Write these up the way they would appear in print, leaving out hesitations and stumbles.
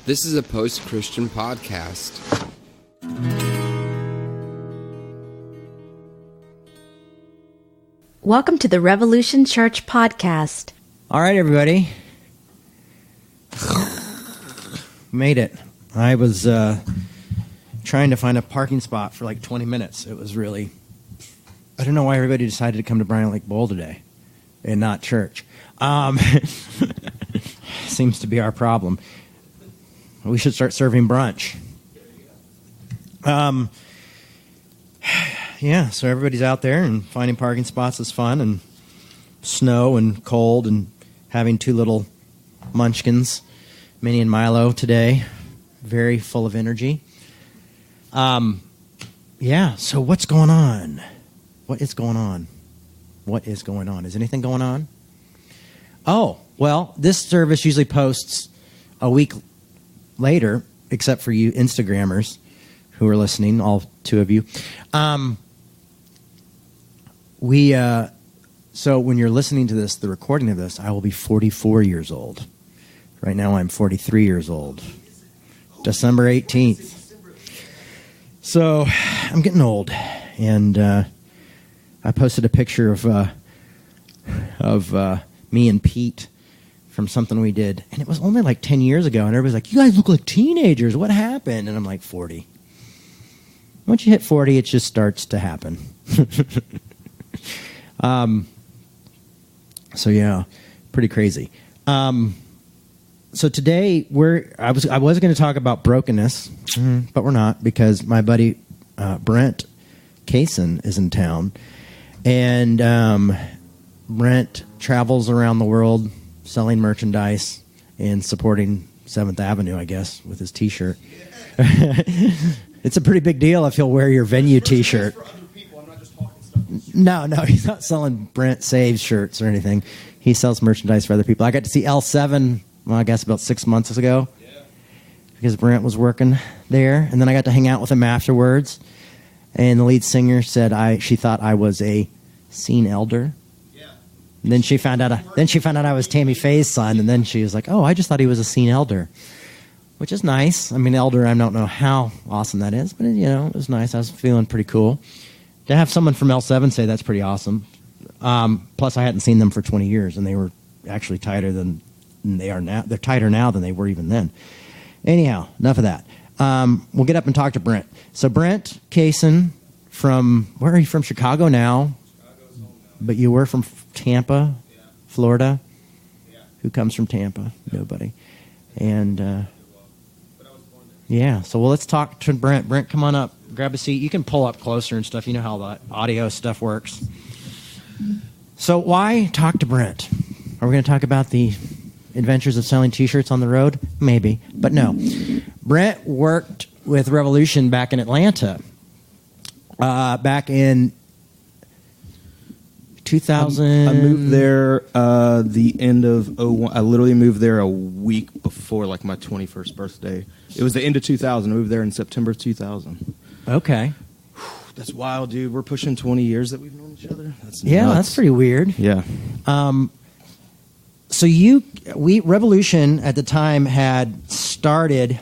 This is a post-Christian podcast. Welcome to the Revolution Church podcast. All right, everybody. Made it. I was trying to find a parking spot for like 20 minutes. It was really... I don't know why everybody decided to come to Bryant Lake Bowl today and not church. Seems to be our problem. We should start serving brunch. Yeah, so everybody's out there and finding parking spots is fun, and snow and cold and having two little munchkins, Minnie and Milo, today. Very full of energy. Yeah, so what's going on? What is going on? What is going on? Is anything going on? Oh, well, this service usually posts a week later, except for you Instagrammers who are listening, all two of you. So when you're listening to this, the recording of this, I will be 44 years old. Right now I'm 43 years old. December 18th. So I'm getting old. And I posted a picture of me and Pete from something we did. And it was only like 10 years ago. And everybody's like, you guys look like teenagers. What happened? And I'm like, 40. Once you hit 40, it just starts to happen. So yeah, pretty crazy. So today I was going to talk about brokenness, but we're not, because my buddy Brent Cayson is in town, and Brent travels around the world selling merchandise and supporting 7th Avenue, I guess, with his T-shirt. It's a pretty big deal if he'll wear your venue T-shirt. No, he's not selling Brent Saves shirts or anything. He sells merchandise for other people. I got to see L7, well, I guess about 6 months ago, because Brent was working there. And then I got to hang out with him afterwards. And the lead singer said she thought I was a scene elder. Yeah. And then she found out I was Tammy Faye's son. And then she was like, "Oh, I just thought he was a scene elder," which is nice. I mean, elder, I don't know how awesome that is, but it was nice. I was feeling pretty cool. To have someone from L7 say that's pretty awesome. Plus, I hadn't seen them for 20 years, and they were actually tighter than they are now. They're tighter now than they were even then. Anyhow, enough of that. We'll get up and talk to Brent. So Brent Cayson, where are you from? Chicago now? Chicago's home now. But you were from Tampa, Yeah. Florida? Yeah. Who comes from Tampa? Yeah. Nobody. And, But I was born there. yeah, so let's talk to Brent. Brent, come on up. Grab a seat. You can pull up closer and stuff. You know how the audio stuff works. So why talk to Brent? Are we going to talk about the adventures of selling T-shirts on the road? Maybe, but no. Brent worked with Revolution back in Atlanta. Back in 2000. I moved there the end of 2001. I literally moved there a week before like my 21st birthday. It was the end of 2000. I moved there in September 2000. Okay. That's wild, dude. We're pushing 20 years that we've known each other. That's Yeah, nuts. that's pretty weird. Yeah. So Revolution at the time had started.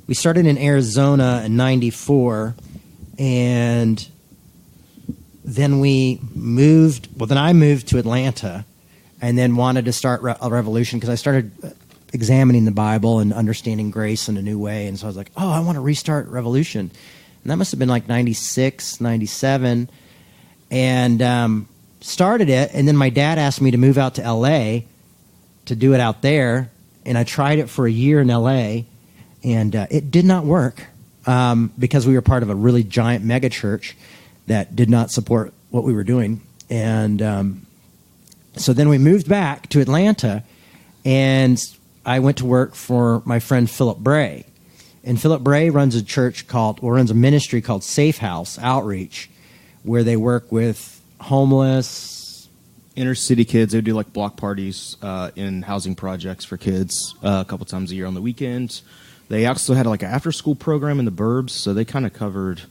We started in Arizona in '94, and then we moved. Well, then I moved to Atlanta, and then wanted to start a Revolution because I started examining the Bible and understanding grace in a new way. And so I was like, oh, I want to restart Revolution. And that must have been like 96, 97. And started it. And then my dad asked me to move out to L.A. to do it out there. And I tried it for a year in L.A. And it did not work because we were part of a really giant mega church that did not support what we were doing. And so then we moved back to Atlanta, and I went to work for my friend Philip Bray. And Philip Bray runs a ministry called Safe House Outreach, where they work with homeless, Inner city kids. They do like block parties in housing projects for kids a couple times a year on the weekends. They also had like an after school program in the burbs, so they kind of covered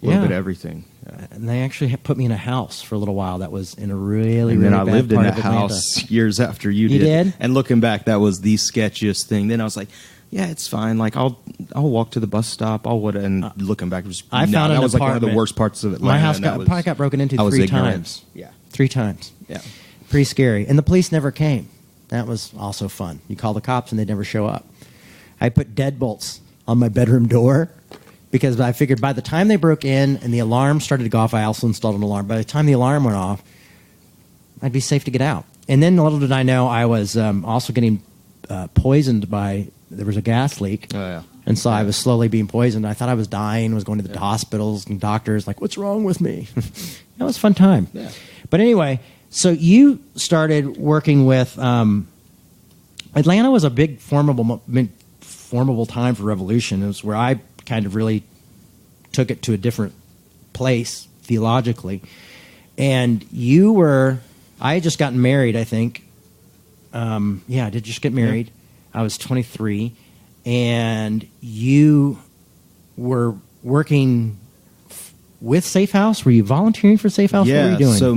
a little bit of everything. Yeah. And they actually put me in a house for a little while that was in a really, and really then bad I lived in part that of Atlanta. house years after you did. You did? And looking back, that was the sketchiest thing. Then I was like, yeah, it's fine. Like I'll walk to the bus stop. And looking back, I found that was like one of the apartment. worst parts of Atlanta. My house probably got broken into 3 times. Yeah, 3 times. yeah. Pretty scary. And the police never came. That was also fun. You call the cops and they'd never show up. I put deadbolts on my bedroom door because I figured by the time they broke in and the alarm started to go off, I also installed an alarm. By the time the alarm went off, I'd be safe to get out. And then little did I know I was also getting poisoned by, there was a gas leak. Oh, yeah. And so I was slowly being poisoned. I thought I was dying, was going to the hospitals and doctors, like, what's wrong with me? That was a fun time. Yeah. But anyway, so you started working with, Atlanta was a big formable time for Revolution. It was where I kind of really took it to a different place theologically. And I had just gotten married, I think. I did just get married. I was 23. And you were working with Safe House? Were you volunteering for Safe House? Yeah, what were you doing? So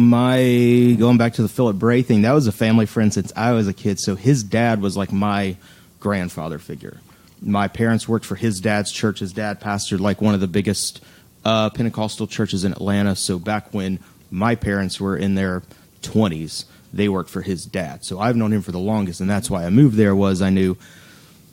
going back to the Philip Bray thing, that was a family friend since I was a kid. So his dad was like my grandfather figure. My parents worked for his dad's church. His dad pastored like one of the biggest Pentecostal churches in Atlanta. So back when my parents were in their 20s, they worked for his dad. So I've known him for the longest, and that's why I moved there. I knew,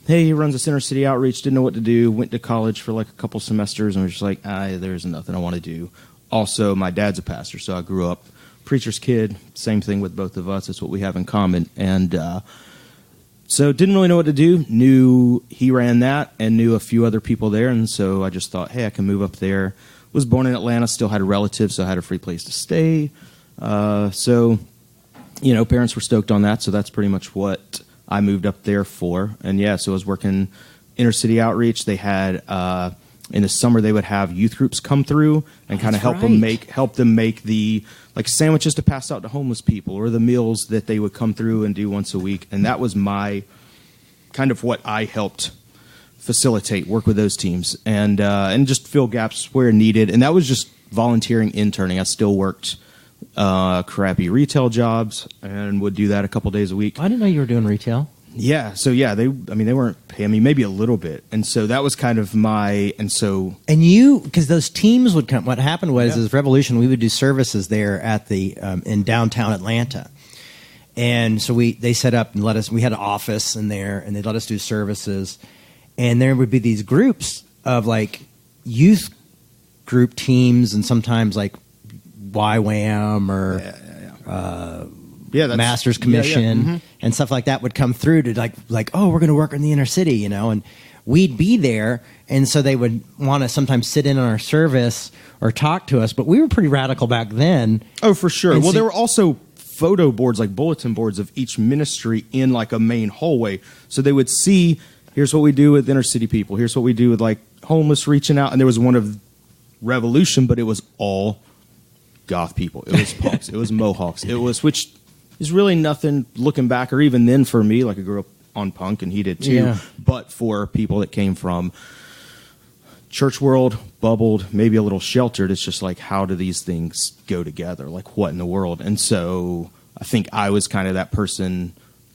hey, he runs a center city outreach, didn't know what to do, went to college for like a couple semesters, and was just like, there's nothing I want to do. Also, my dad's a pastor, so I grew up preacher's kid. Same thing with both of us. That's what we have in common. And so didn't really know what to do. Knew he ran that and knew a few other people there, and so I just thought, hey, I can move up there. Was born in Atlanta, still had relatives, so I had a free place to stay. Parents were stoked on that, so that's pretty much what I moved up there for. And so I was working inner city outreach. They had in the summer they would have youth groups come through and kind of help them make the like sandwiches to pass out to homeless people or the meals that they would come through and do once a week. And that was my kind of what I helped facilitate, work with those teams and just fill gaps where needed. And that was just volunteering, interning. I still worked crappy retail jobs and would do that a couple days a week. I didn't know you were doing retail. Yeah. So they weren't paying me, maybe a little bit. And so that was kind of because those teams would come, what happened was as Revolution, we would do services there at the, in downtown Atlanta. And so they set up and we had an office in there and they let us do services. And there would be these groups of like youth group teams and sometimes like YWAM or Master's Commission and stuff like that would come through to like oh, we're going to work in the inner city, and we'd be there. And so they would want to sometimes sit in on our service or talk to us. But we were pretty radical back then. Oh, for sure. And there were also photo boards, like bulletin boards of each ministry in like a main hallway. So they would see, here's what we do with inner city people. Here's what we do with like homeless reaching out. And there was one of Revolution, but it was all goth people. It was punks. It was mohawks. Which is really nothing looking back, or even then for me, like I grew up on punk and he did too. Yeah. But for people that came from church world, bubbled, maybe a little sheltered, it's just like, how do these things go together? Like, what in the world? And so I think I was kind of that person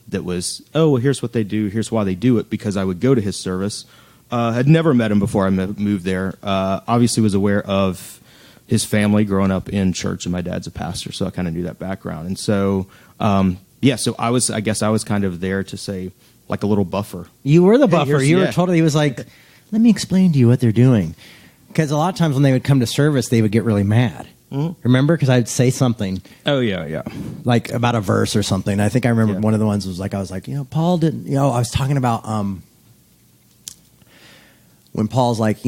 that was, oh, well, here's what they do, here's why they do it, because I would go to his service. Had never met him before I moved there. Obviously was aware of his family growing up in church, and my dad's a pastor, so I kind of knew that background. And so, so I guess I was kind of there to say, like a little buffer. You were the buffer. You were totally, he was like, let me explain to you what they're doing. Because a lot of times when they would come to service, they would get really mad. Mm-hmm. Remember? Because I'd say something. Oh, yeah. Like about a verse or something. I think I remember one of the ones was like, I was like, Paul didn't, I was talking about when Paul's like,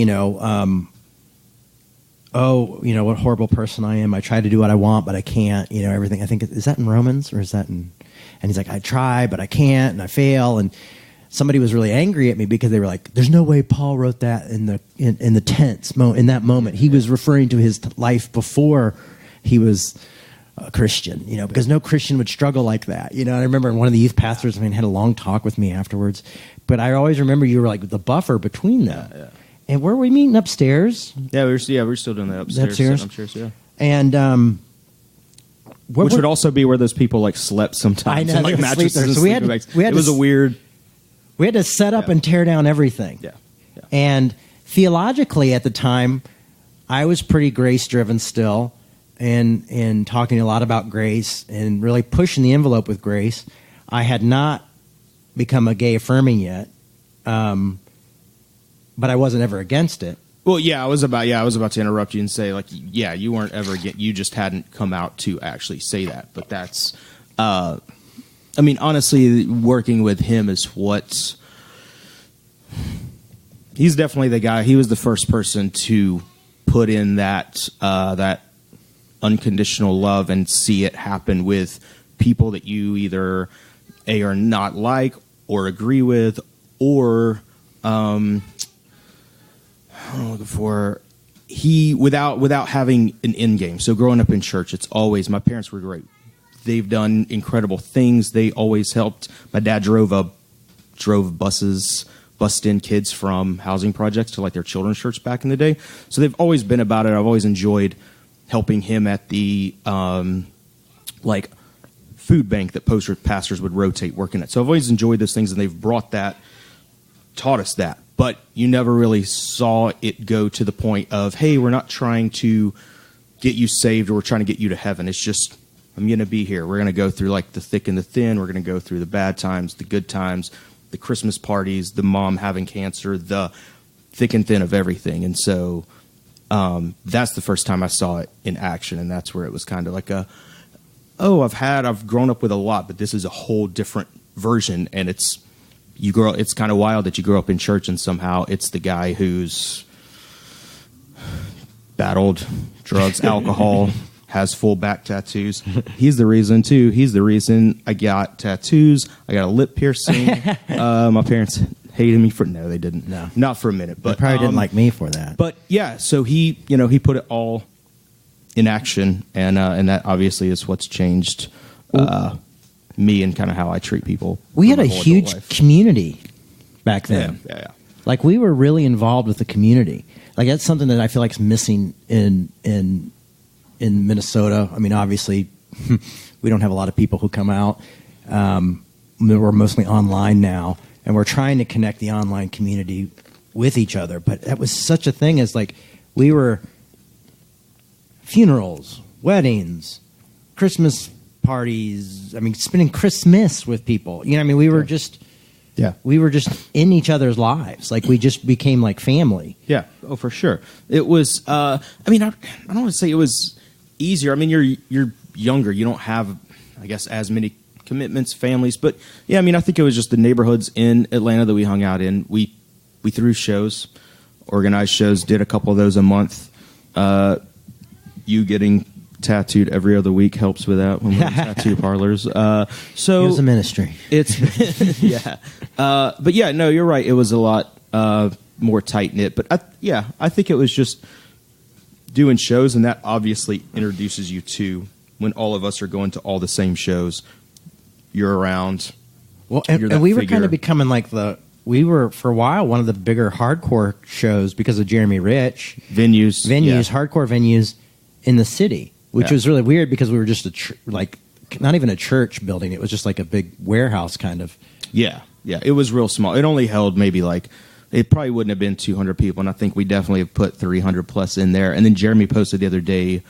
what horrible person I am. I try to do what I want, but I can't, everything. I think, is that in Romans or is that in, and he's like, I try, but I can't, and I fail. And somebody was really angry at me because they were like, there's no way Paul wrote that in the tense in that moment. He was referring to his life before he was a Christian, because no Christian would struggle like that. I remember one of the youth pastors, had a long talk with me afterwards, but I always remember you were like the buffer between them. Yeah. And where were we meeting? Upstairs? Yeah, we're still doing that upstairs. Upstairs, yeah. And which would also be where those people like slept sometimes. I know, like mattresses. So it was a weird. We had to set up and tear down everything. Yeah. And theologically at the time, I was pretty grace-driven still and talking a lot about grace and really pushing the envelope with grace. I had not become a gay affirming yet, but I wasn't ever against it. Well, I was about to interrupt you and say, like, yeah, you weren't ever you just hadn't come out to actually say that. But that's, I mean, honestly, working with him is what's. He's definitely the guy. He was the first person to put in that that unconditional love and see it happen with people that you either are not like or agree with, or I'm looking for without having an end game. So growing up in church, it's always my parents were great. They've done incredible things. They always helped. My dad drove buses. Bust in kids from housing projects to like their children's church back in the day. So they've always been about it. I've always enjoyed helping him at the like food bank that pastors would rotate working at. So I've always enjoyed those things, and they've taught us that. But you never really saw it go to the point of, hey, we're not trying to get you saved or we're trying to get you to heaven. It's just, I'm going to be here. We're going to go through like the thick and the thin. We're going to go through the bad times, the good times, the Christmas parties, the mom having cancer, the thick and thin of everything. And so that's the first time I saw it in action, and that's where it was kind of like I've grown up with a lot, but this is a whole different version, and it's kind of wild that you grow up in church and somehow it's the guy who's battled drugs, alcohol, has full back tattoos. He's the reason, too. He's the reason I got tattoos. I got a lip piercing. My parents hated me for... No, they didn't. No. Not for a minute. But they probably didn't like me for that. But, yeah, so he put it all in action, and that obviously is what's changed me and kind of how I treat people. We had a huge community back then. Yeah. Like, we were really involved with the community. Like, that's something that I feel like is missing in Minnesota. I mean, obviously, we don't have a lot of people who come out. We're mostly online now, and we're trying to connect the online community with each other. But that was such a thing as, like, we were funerals, weddings, Christmas parties. I mean, spending Christmas with people. You know, I mean, we were just... Yeah, we were just in each other's lives. Like, we just became like family. Yeah, oh, for sure. It was. I mean, I don't want to say it was easier. I mean, you're younger. You don't have, I guess, as many commitments, families. But yeah, I mean, I think it was just the neighborhoods in Atlanta that we hung out in. We threw shows, organized shows, did a couple of those a month. You getting tattooed every other week helps with that when we're in tattoo parlors. So it was a ministry. It's yeah, but yeah, no, you're right. It was a lot more tight knit. But I think it was just doing shows, and that obviously introduces you to when all of us are going to all the same shows. You're around. Well, and we were kind of becoming like we were for a while one of the bigger hardcore shows because of Jeremy Rich venues, hardcore venues in the city. Which was really weird because we were just not even a church building. It was just like a big warehouse kind of. Yeah. It was real small. It only held maybe it probably wouldn't have been 200 people. And I think we definitely have put 300 plus in there. And then Jeremy posted the other day,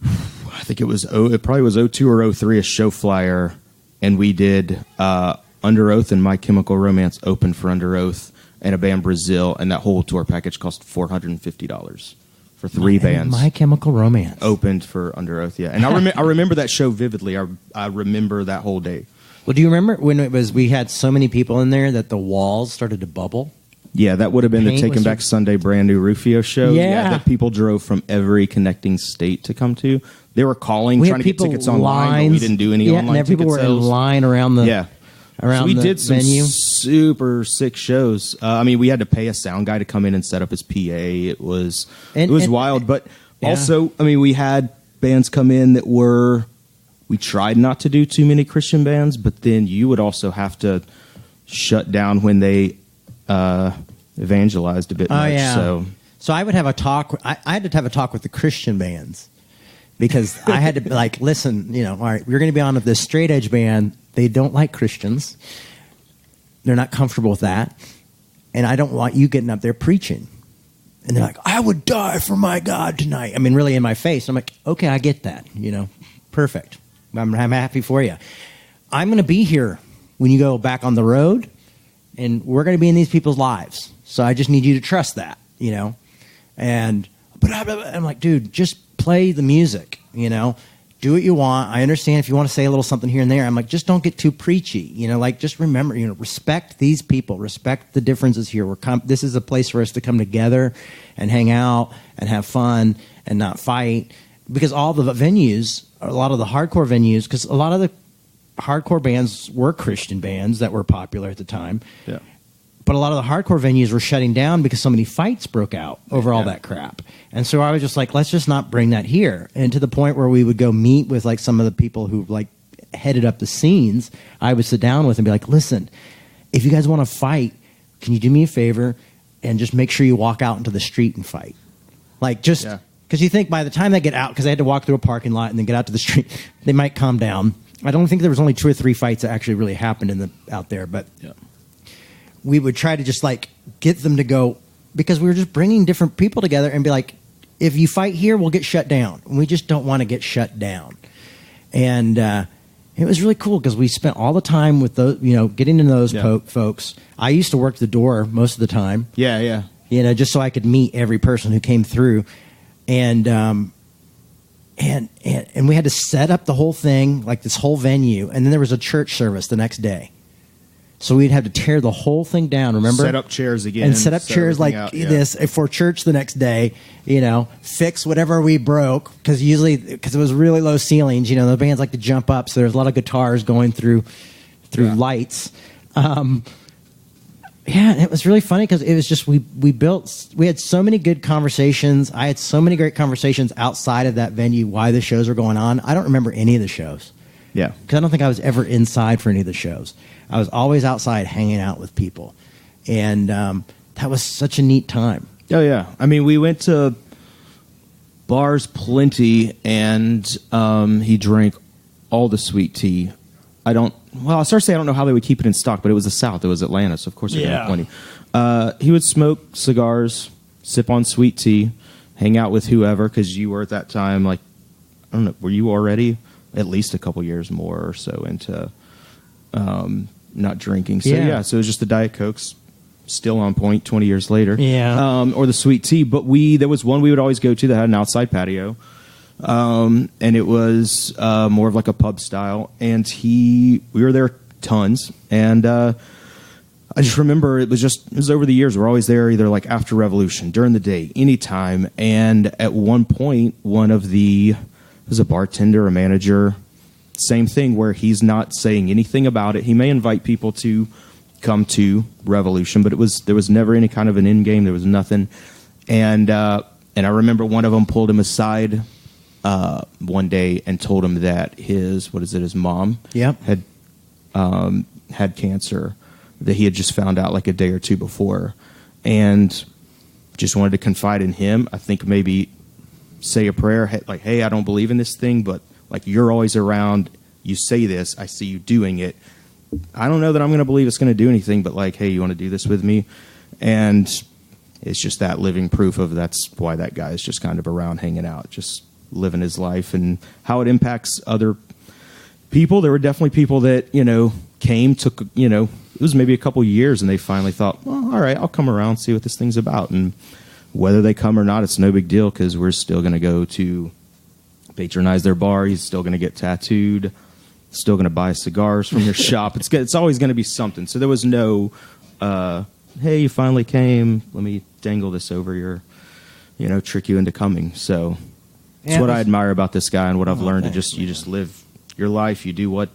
I think it probably was 02 or 03, a show flyer. And we did Under Oath and My Chemical Romance opened for Under Oath and a band Brazil. And that whole tour package cost $450. For three bands. My Chemical Romance. Opened for Under Oath, yeah. And I remember that show vividly. I remember that whole day. Well, do you remember when we had so many people in there that the walls started to bubble? Yeah, that would have been the Taking Back Sunday Brand New Rufio show. Yeah. That people drove from every connecting state to come to. They were calling, trying to get tickets online, but we didn't do any online ticket people were in line around the around we the did some venue. Super sick shows. I mean, we had to pay a sound guy to come in and set up his PA. It was wild, but also, I mean, we had bands come in that we tried not to do too many Christian bands, but then you would also have to shut down when they evangelized a bit much. Yeah. So I would have a talk. I had to have a talk with the Christian bands because I had to be listen, all right, we're going to be on with this straight edge band. They don't like Christians. they're not comfortable with that. And I don't want you getting up there preaching. And they're like, I would die for my God tonight. I mean, really in my face. I'm like, okay, I get that. Perfect. I'm happy for you. I'm going to be here when you go back on the road, and we're going to be in these people's lives. So I just need you to trust that, And but I'm like, dude, just play the music, Do what you want. I understand if you want to say a little something here and there. I'm like, just don't get too preachy, just remember, respect these people, respect the differences here. This is a place for us to come together and hang out and have fun and not fight. Because all the venues, a lot of the hardcore venues, because a lot of the hardcore bands were Christian bands that were popular at the time. Yeah. But a lot of the hardcore venues were shutting down because so many fights broke out over all that crap. And so I was just like, let's just not bring that here. And to the point where we would go meet with like some of the people who like headed up the scenes, I would sit down with and be like, listen, if you guys want to fight, can you do me a favor and just make sure you walk out into the street and fight? Like just because you think by the time they get out, because they had to walk through a parking lot and then get out to the street, they might calm down. I don't think there was only 2 or 3 fights that actually really happened out there, but we would try to just like get them to go, because we were just bringing different people together and be like, if you fight here, we'll get shut down. And we just don't want to get shut down. And it was really cool because we spent all the time with those, getting to know those folks. I used to work the door most of the time. Yeah. Just so I could meet every person who came through. And we had to set up the whole thing, like this whole venue. And then there was a church service the next day. So we'd have to tear the whole thing down, remember? Set up chairs again. And set up chairs like this for church the next day, fix whatever we broke. Because it was really low ceilings, the bands like to jump up. So there's a lot of guitars going through lights. It was really funny because it was just, we had so many good conversations. I had so many great conversations outside of that venue, why the shows were going on. I don't remember any of the shows. Yeah. Because I don't think I was ever inside for any of the shows. I was always outside hanging out with people. And that was such a neat time. Oh, yeah. I mean, we went to bars plenty, and he drank all the sweet tea. I started to say I don't know how they would keep it in stock, but it was the South. It was Atlanta, so of course they're going to have plenty. He would smoke cigars, sip on sweet tea, hang out with whoever, because you were at that time, like, I don't know, were you already at least a couple years more or so into not drinking? So, so it was just the Diet Cokes, still on point 20 years later. Yeah. Or the sweet tea. But there was one we would always go to that had an outside patio. And it was more of like a pub style. And we were there tons. And I just remember it was over the years. We're always there either like after Revolution, during the day, anytime. And at one point, it was a bartender, a manager, same thing where he's not saying anything about it. He may invite people to come to Revolution, but there was never any kind of an end game. There was nothing. And I remember one of them pulled him aside one day and told him that his mom had cancer that he had just found out like a day or two before, and just wanted to confide in him. I think maybe say a prayer like, hey, I don't believe in this thing, but like you're always around, you say this, I see you doing it. I don't know that I'm going to believe it's going to do anything, but like, hey, you want to do this with me? And it's just that living proof of that's why that guy is just kind of around hanging out, just living his life, and how it impacts other people. There were definitely people that, took, it was maybe a couple years, and they finally thought, well, all right, I'll come around, see what this thing's about. And whether they come or not, it's no big deal, because we're still going to go to patronize their bar. He's still going to get tattooed, still going to buy cigars from your shop. It's always going to be something. So there was no, hey, you finally came, let me dangle this over your, trick you into coming. So it's what I admire about this guy, and what I've learned you just live your life. You do what,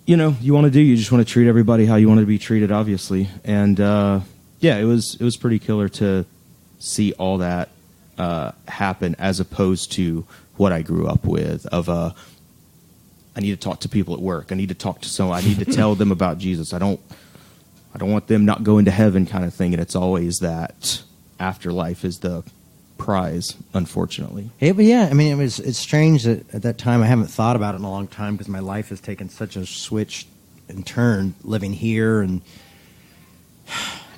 you want to do. You just want to treat everybody how you want to be treated, obviously. And, it was pretty killer to see all that happen, as opposed to what I grew up with of I need to talk to people at work. I need to talk to someone. I need to tell them about Jesus. I don't want them not going to heaven kind of thing. And it's always that afterlife is the prize, unfortunately. But yeah, I mean, it's strange that at that time I haven't thought about it in a long time, because my life has taken such a switch in turn, living here and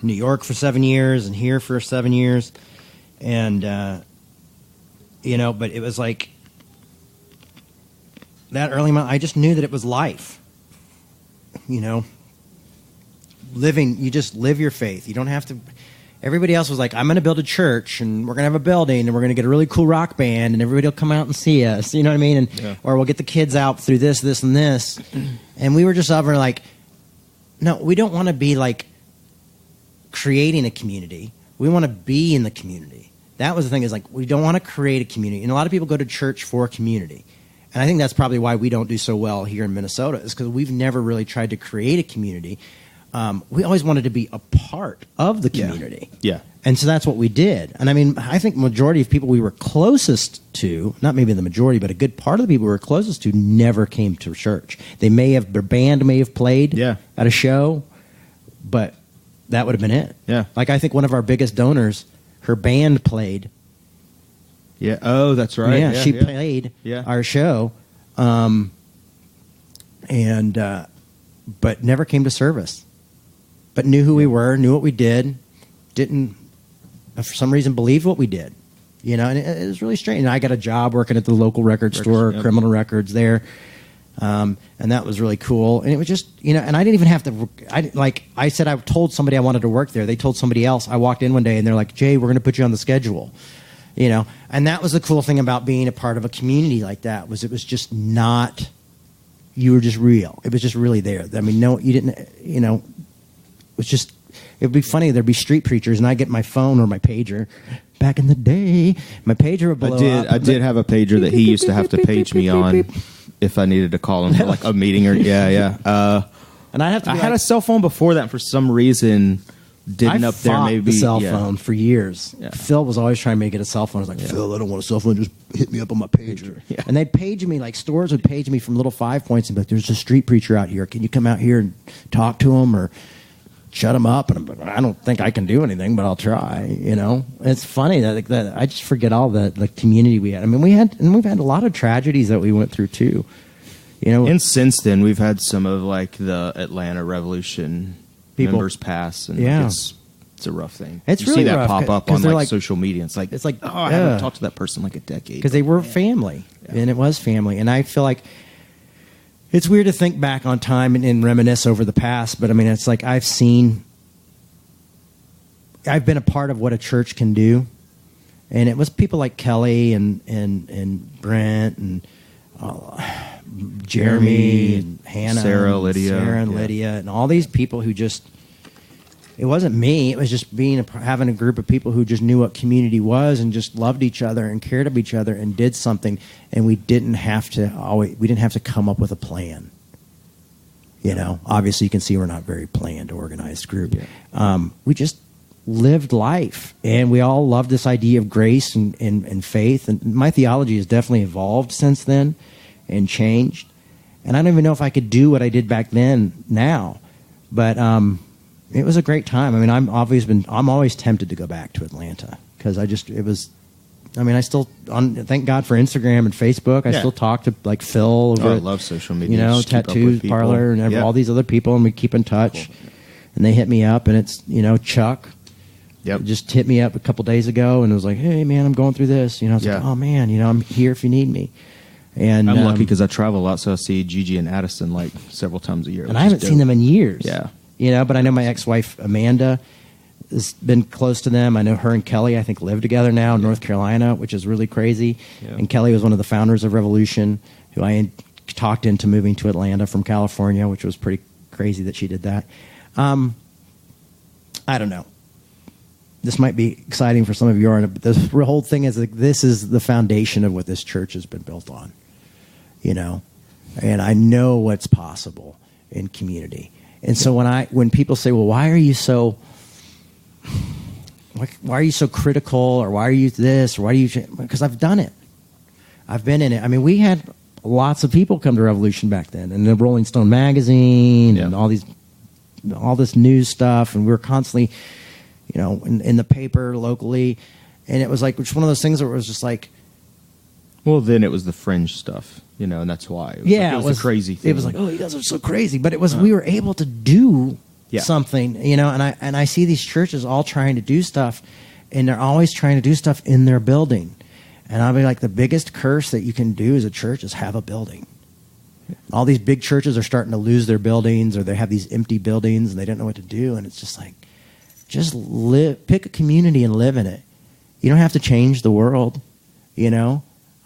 New York for 7 years and here for 7 years. And, but it was like that early month, I just knew that it was life. Living, you just live your faith. You don't have to. Everybody else was like, I'm going to build a church, and we're going to have a building, and we're going to get a really cool rock band, and everybody will come out and see us. You know what I mean? Or we'll get the kids out through this, this, and this. And we were just over like, no, we don't want to be like creating a community. We want to be in the community. That was the thing, is like, we don't want to create a community. And a lot of people go to church for community. And I think that's probably why we don't do so well here in Minnesota, is because we've never really tried to create a community. We always wanted to be a part of the community. Yeah. And so that's what we did. And I mean, I think majority of people we were closest to, not maybe the majority, but a good part of the people we were closest to never came to church. Their band may have played at a show, but that would have been it. Yeah. Like, I think one of our biggest donors, her band played. Yeah. Oh, that's right. Yeah, she played our show. But never came to service. But knew who we were, knew what we did, didn't, for some reason, believe what we did. And it was really strange. And I got a job working at the local record store, Criminal Records there. And that was really cool. And it was just, and I didn't even have to, I said I told somebody I wanted to work there. They told somebody else. I walked in one day and they're like, Jay, we're going to put you on the schedule. And that was the cool thing about being a part of a community like that, was it was just not, you were just real. It was just really there. I mean, no, you didn't, it was just, it would be funny. There'd be street preachers, and I get my phone or my pager. Back in the day, my pager would blow up. I did have a pager that he used to have to page me on if I needed to call him for like a meeting or and I had a cell phone before that, and for some reason didn't I up there. fought Maybe the cell phone for years. Yeah. Phil was always trying to make it a cell phone. I was like, Phil, I don't want a cell phone. Just hit me up on my pager. Yeah. And they'd page me, like stores would page me from little 5 points and be like, there's a street preacher out here. Can you come out here and talk to him or shut him up? And I'm like, I don't think I can do anything, but I'll try. It's funny that I just forget all the community we had. I mean, we've had a lot of tragedies that we went through too. And since then, we've had some of like the Atlanta Revolution members pass, and it's a rough thing. It's you really see that rough, pop up on like social media. It's like oh, I haven't talked to that person in like a decade because they were family, and it was family. And I feel like it's weird to think back on time and reminisce over the past, but I mean, it's like I've been a part of what a church can do, and it was people like Kelly and Brent and Jeremy and Hannah, Sarah, Lydia, and all these people who just. It wasn't me. It was just having a group of people who just knew what community was and just loved each other and cared of each other and did something. And we didn't have to come up with a plan. Obviously you can see we're not a very planned, organized group. Yeah. We just lived life, and we all loved this idea of grace and faith. And my theology has definitely evolved since then and changed. And I don't even know if I could do what I did back then now, but it was a great time. I mean, I'm always tempted to go back to Atlanta because I still, thank God for Instagram and Facebook. I still talk to like Phil. I love social media. Tattoo Parlor and all these other people, and we keep in touch. Cool. And they hit me up, and it's, Chuck. Yep. Just hit me up a couple days ago, and it was like, hey man, I'm going through this. I was like, oh man, I'm here if you need me. And I'm lucky because I travel a lot, so I see Gigi and Addison like several times a year. And I haven't seen them in years. Yeah. But I know my ex-wife, Amanda, has been close to them. I know her and Kelly, I think, live together now in North Carolina, which is really crazy. Yeah. And Kelly was one of the founders of Revolution, who I talked into moving to Atlanta from California, which was pretty crazy that she did that. I don't know. This might be exciting for some of you, but the whole thing is like, this is the foundation of what this church has been built on. And I know what's possible in community. And so when people say, well, why are you so critical, or why are you this, or why do you, because I've done it. I've been in it. I mean, we had lots of people come to Revolution back then, and the Rolling Stone magazine and all this news stuff. And we were constantly, in the paper locally. And it was like, it's one of those things where it was just like, Well, then it was the fringe stuff, and that's why. It was a crazy thing. It was like, oh, you guys are so crazy. But it was we were able to do something, and I see these churches all trying to do stuff, and they're always trying to do stuff in their building. And I'll be like, the biggest curse that you can do as a church is have a building. All these big churches are starting to lose their buildings, or they have these empty buildings, and they don't know what to do. And it's just like, just pick a community and live in it. You don't have to change the world,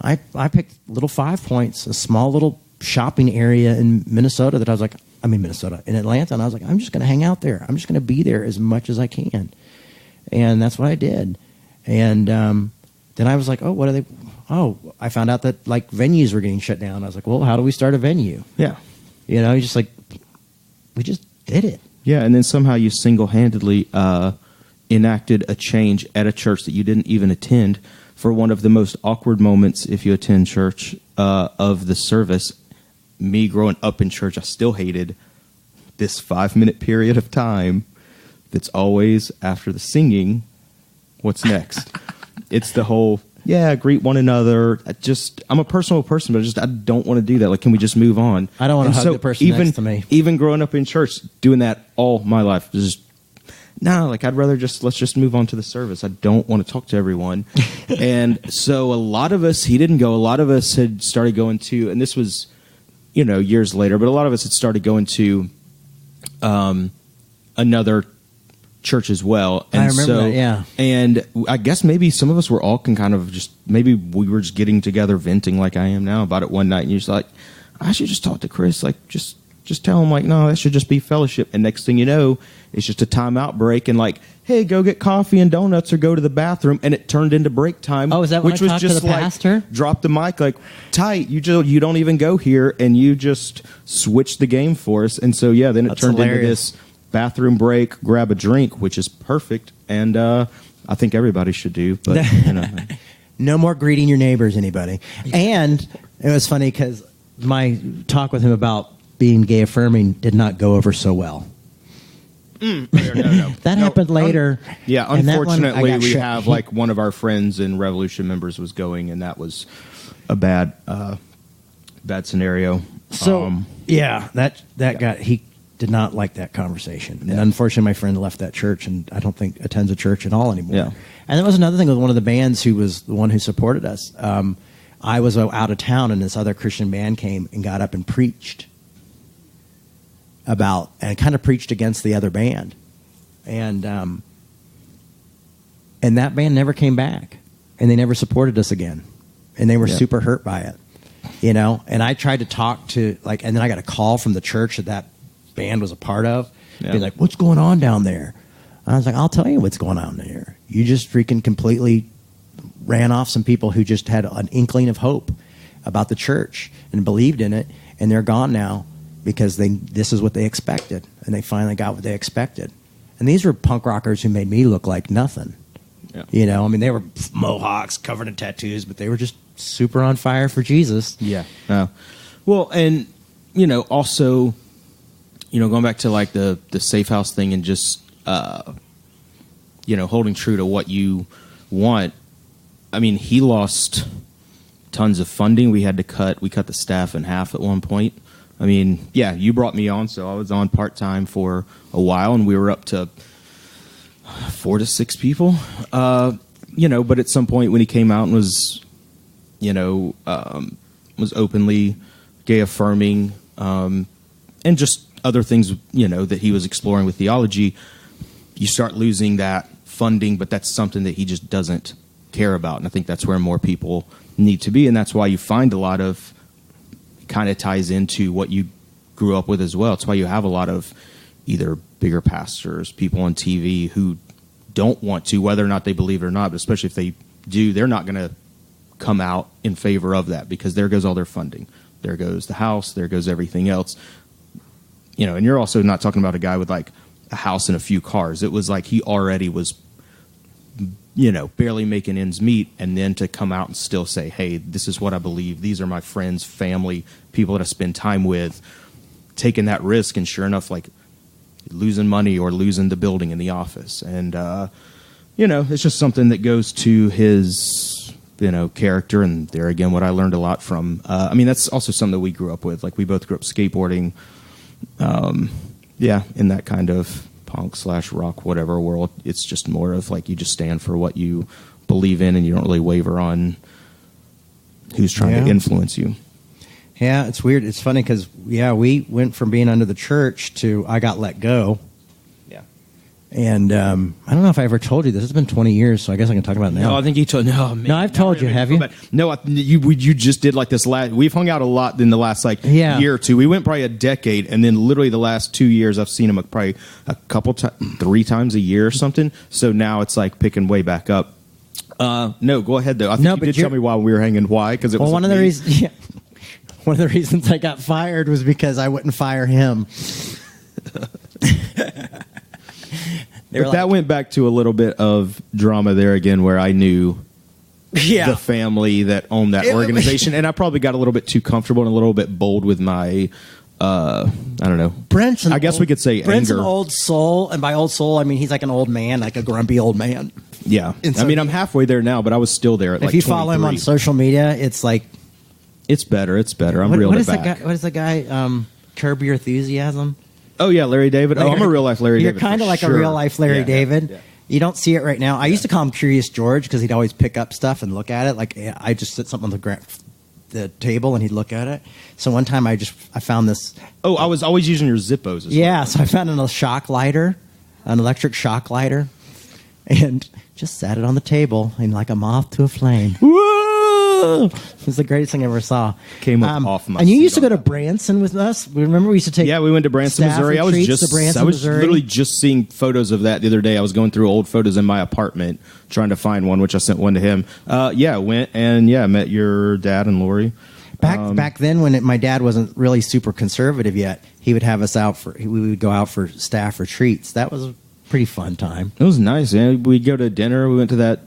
I picked Little 5 Points, a small little shopping area in Minnesota in Atlanta, and I was like, I'm just going to hang out there. I'm just going to be there as much as I can. And that's what I did. And then I was like, oh, what are they? Oh, I found out that like venues were getting shut down. I was like, well, how do we start a venue? Yeah. We just did it. Yeah, and then somehow you single-handedly enacted a change at a church that you didn't even attend for one of the most awkward moments, if you attend church, of the service. Me growing up in church, I still hated this 5-minute period of time that's always after the singing. What's next? It's the whole, greet one another. I'm a personal person, but I don't want to do that. Like, can we just move on? I don't want to hug the person next to me. Even growing up in church, doing that all my life, I'd rather let's just move on to the service. I don't want to talk to everyone. And so a lot of us, he didn't go. A lot of us had started going to, and this was, years later, but a lot of us had started going to another church as well. And I remember that, yeah. And I guess maybe some of us were all kind of maybe we were just getting together, venting like I am now about it one night, and you're just like, I should just talk to Chris, like just tell him, like, no, that should just be fellowship. And next thing you know, it's just a timeout break, and like, hey, go get coffee and donuts or go to the bathroom, and it turned into break time. Oh, is that when which I was talked just to the pastor? Drop the mic, like, tight. You don't even go here, and you just switched the game for us. And so then it turned into this bathroom break, grab a drink, which is perfect, and I think everybody should do. But no more greeting your neighbors, anybody. And it was funny because my talk with him about being gay affirming did not go over so well. No. That happened later. Unfortunately, we have like one of our friends and Revolution members was going, and that was a bad scenario. So he did not like that conversation, and unfortunately, my friend left that church, and I don't think attends a church at all anymore. Yeah. And that was another thing with one of the bands who was the one who supported us. I was out of town, and this other Christian band came and got up and preached and kind of preached against the other band, and that band never came back, and they never supported us again, and they were super hurt by it, And I tried to talk to and then I got a call from the church that band was a part of, being like, "What's going on down there?" And I was like, "I'll tell you what's going on there. You just freaking completely ran off some people who just had an inkling of hope about the church and believed in it, and they're gone now." Because this is what they expected, and they finally got what they expected. And these were punk rockers who made me look like nothing. Yeah. They were mohawks, covered in tattoos, but they were just super on fire for Jesus. Yeah. Well, and, also, going back to like the safe house thing and just, holding true to what you want. He lost tons of funding. We cut the staff in half at one point. You brought me on, so I was on part-time for a while, and we were up to 4 to 6 people. But at some point when he came out and was openly gay affirming, and just other things, that he was exploring with theology, you start losing that funding, but that's something that he just doesn't care about. And I think that's where more people need to be, and that's why you find a lot of kind of ties into what you grew up with as well. It's why you have a lot of either bigger pastors, people on TV who don't want to, whether or not they believe it or not, but especially if they do, they're not going to come out in favor of that because there goes all their funding. There goes the house. There goes everything else. And you're also not talking about a guy with like a house and a few cars. It was like he already was barely making ends meet, and then to come out and still say, hey, this is what I believe. These are my friends, family, people that I spend time with, taking that risk, and sure enough, like losing money or losing the building in the office. And, it's just something that goes to his character, and there again, what I learned a lot from. I mean, that's also something that we grew up with. Like, we both grew up skateboarding, in that kind of punk / rock, whatever world. It's just more of like, you just stand for what you believe in, and you don't really waver on who's trying to influence you. Yeah, it's weird. It's funny because, we went from being under the church to I got let go. Yeah. And I don't know if I ever told you this. It's been 20 years, so I guess I can talk about it now. No, I think you told. No, man, no, I've told you. Have you? No, you just did like this last. We've hung out a lot in the last year or two. We went probably a decade, and then literally the last 2 years, I've seen him probably a couple times, 3 times a year or something. So now it's like picking way back up. No, go ahead though. I think you did tell me why we were hanging. Why? Because it was one of the reasons. Yeah, one of the reasons I got fired was because I wouldn't fire him. But that went back to a little bit of drama there again, where I knew the family that owned that organization, and I probably got a little bit too comfortable and a little bit bold with my, I don't know. I guess we could say Brent's anger. An old soul, and by old soul, I mean he's like an old man, like a grumpy old man. Yeah, so, I mean I'm halfway there now, but I was still there at like 23. If you follow him on social media, it's like it's better. I'm real back. What is the guy? Curb Your Enthusiasm. Oh, yeah, Larry David. I'm a real-life Larry David. You're kind of like a real-life Larry David. Yeah. You don't see it right now. I used to call him Curious George because he'd always pick up stuff and look at it. Like, I just sit something on the table and he'd look at it. So one time I found this. Oh, I was always using your Zippos as well. So I found an electric shock lighter, and just sat it on the table and like a moth to a flame. Whoa! It was the greatest thing I ever saw. Came up off my And you seat used to go to Branson with us. Remember we used to take. Yeah, we went to Branson, Missouri. I was literally just seeing photos of that the other day. I was going through old photos in my apartment trying to find one, which I sent one to him. Went and met your dad and Lori. Back then, when my dad wasn't really super conservative yet, he would have us out we would go out for staff retreats. That was a pretty fun time. It was nice. Yeah, we'd go to dinner. We went to that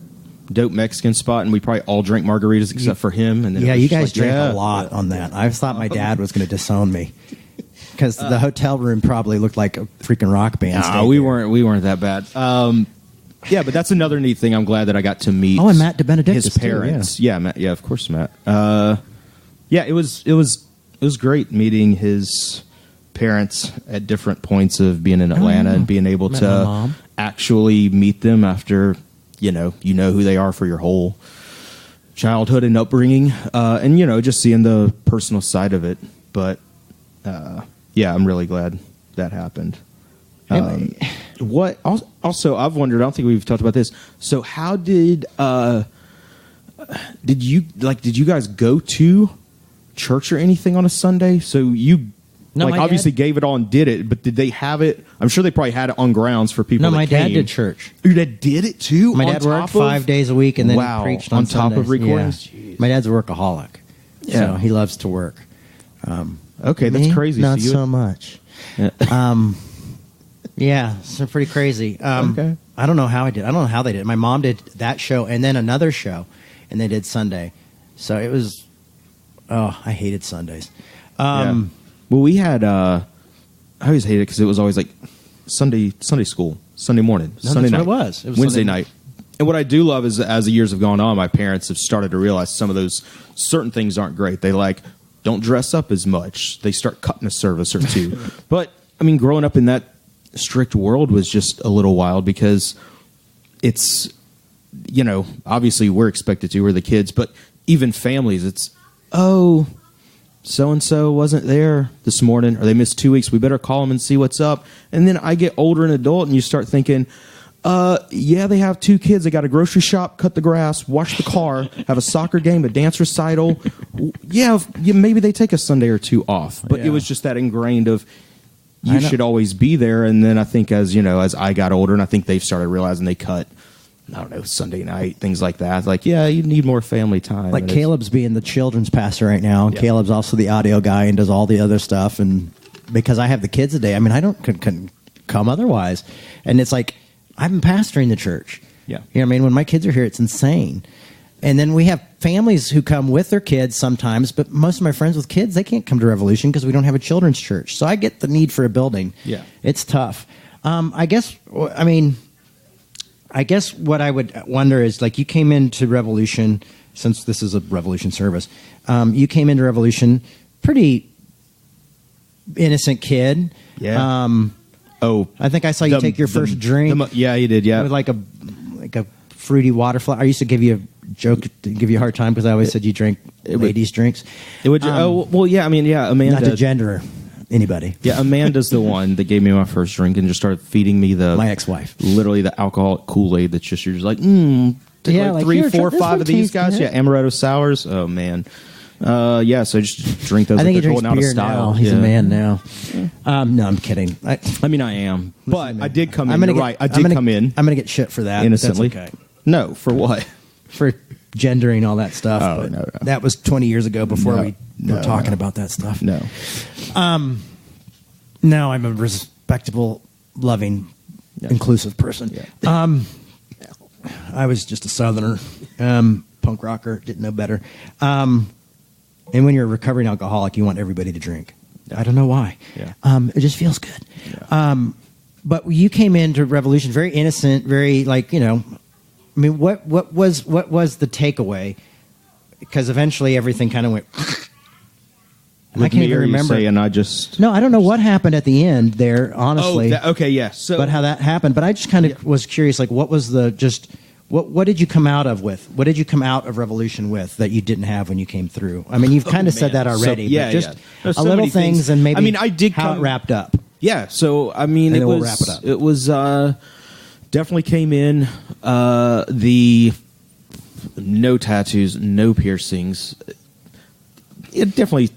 dope Mexican spot, and we probably all drank margaritas except for him. And then you guys drank a lot on that. I thought my dad was going to disown me because the hotel room probably looked like a freaking rock band. No, we weren't that bad. But that's another neat thing. I'm glad that I got to meet. Oh, and Matt DeBenedictis, his parents. Too, Matt. Yeah, of course, Matt. It was great meeting his parents at different points of being in Atlanta and being able to actually meet them after. You know who they are for your whole childhood and upbringing, and just seeing the personal side of it. But I'm really glad that happened. What also I've wondered. I don't think we've talked about this. So how did you guys go to church or anything on a Sunday? So you. No, obviously gave it all and did it, but did they have it? I'm sure they probably had it on grounds for people. No, my dad did church. Your dad did it too. My dad worked 5 days a week and then preached on top of recordings. Yeah. My dad's a workaholic, so he loves to work. Okay, that's crazy. Not so much. Yeah. So pretty crazy. Okay. I don't know how I did. I don't know how they did. My mom did that show and then another show, and they did Sunday. So it was. Oh, I hated Sundays. Well, we had. I always hated it because it was always like Sunday school, Sunday morning, Sunday night. It was Wednesday night. And what I do love is, as the years have gone on, my parents have started to realize some of those certain things aren't great. They don't dress up as much. They start cutting a service or two. But I mean, growing up in that strict world was just a little wild because it's, obviously we're expected to. We're the kids, but even families, it's so-and-so wasn't there this morning, or they missed 2 weeks. We better call them and see what's up. And then I get older and adult, and you start thinking, they have 2 kids. They got a grocery shop, cut the grass, wash the car, have a soccer game, a dance recital. Maybe they take a Sunday or 2 off. But it was just that ingrained of you should always be there. And then I think as I got older, and I think they've started realizing they cut Sunday night, things like that. Like, you need more family time. Like Caleb's being the children's pastor right now, and Caleb's also the audio guy and does all the other stuff. And because I have the kids today, I mean, I don't come otherwise. And it's like, I've been pastoring the church. Yeah. You know what I mean? When my kids are here, it's insane. And then we have families who come with their kids sometimes, but most of my friends with kids, they can't come to Revolution because we don't have a children's church. So I get the need for a building. Yeah. It's tough. I guess what I would wonder is, like, you came into Revolution since this is a Revolution service. You came into Revolution pretty innocent kid. Yeah. I think I saw you take your first drink. Yeah, you did. Yeah, with like a fruity water flower. I used to give you a joke to give you a hard time because I always said you drank ladies' drinks. It would. Yeah. I mean, yeah. Amanda, not to gender anybody. Yeah, Amanda's the one that gave me my first drink and just started feeding me my ex-wife, literally the alcoholic Kool-Aid. That's just you're just like, yeah, like 3, 4, 5 of these guys. Good. Yeah, amaretto sours. Oh man. Yeah, so just drink those. I think he drinks drinks beer now. He's a man now. No, I'm kidding. I mean, I am, but I did come in. I did come in. I'm going to get shit for that. Innocently. That's okay. No, for what? For gendering all that stuff. Oh, but no. That was 20 years ago before we were talking about that stuff. No. Now I'm a respectable, loving, inclusive person. Yeah. I was just a Southerner, punk rocker, didn't know better. And when you're a recovering alcoholic, you want everybody to drink. Yeah. I don't know why. Yeah. It just feels good. Yeah. But you came into Revolution very innocent, very like, I mean, what was the takeaway? Because eventually everything kind of went. I can't even remember. And I just no, I don't know what happened at the end there. Honestly, okay, yeah. So, but how that happened. But I just kind of was curious, like, what was the just. What did you come out of with? What did you come out of Revolution with that you didn't have when you came through? I mean, you've kind of said that already. But just a little things and maybe I did how it wrapped up. Yeah, so I mean, and then we'll wrap it up. It was definitely came in the no tattoos, no piercings. It definitely